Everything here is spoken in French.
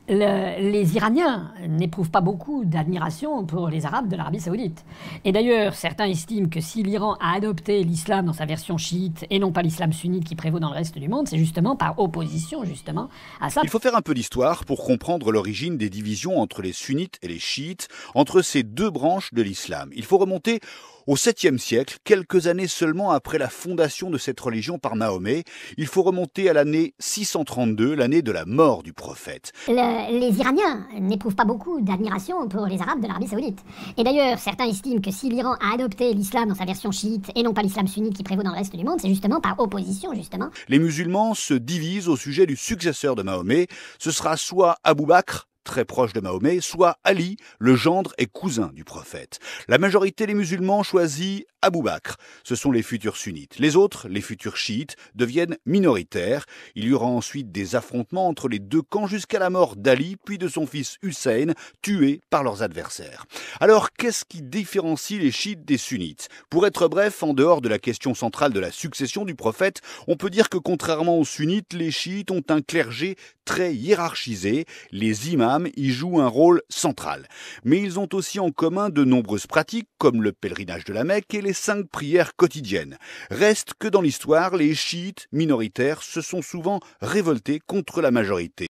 Les Iraniens n'éprouvent pas beaucoup d'admiration pour les Arabes de l'Arabie Saoudite. Et d'ailleurs, certains estiment que si l'Iran a adopté l'islam dans sa version chiite et non pas l'islam sunnite qui prévaut dans le reste du monde, c'est justement par opposition justement à ça. Il faut faire un peu d'histoire pour comprendre l'origine des divisions entre les sunnites et les chiites, entre ces deux branches de l'islam. Il faut remonter au 7e siècle, quelques années seulement après la fondation de cette religion par Mahomet. Il faut remonter à l'année 632, l'année de la mort du prophète. Les Iraniens n'éprouvent pas beaucoup d'admiration pour les Arabes de l'Arabie Saoudite. Et d'ailleurs, certains estiment que si l'Iran a adopté l'islam dans sa version chiite et non pas l'islam sunnite qui prévaut dans le reste du monde, c'est justement par opposition justement. Les musulmans se divisent au sujet du successeur de Mahomet. Ce sera soit Abou Bakr, très proche de Mahomet, soit Ali, le gendre et cousin du prophète. La majorité des musulmans choisit Abou Bakr. Ce sont les futurs sunnites. Les autres, les futurs chiites, deviennent minoritaires. Il y aura ensuite des affrontements entre les deux camps jusqu'à la mort d'Ali, puis de son fils Hussein, tué par leurs adversaires. Alors, qu'est-ce qui différencie les chiites des sunnites? Pour être bref, en dehors de la question centrale de la succession du prophète, on peut dire que contrairement aux sunnites, les chiites ont un clergé très hiérarchisé. Les imams y jouent un rôle central. Mais ils ont aussi en commun de nombreuses pratiques, comme le pèlerinage de la Mecque et les 5 prières quotidiennes. Reste que dans l'histoire, les chiites minoritaires se sont souvent révoltés contre la majorité.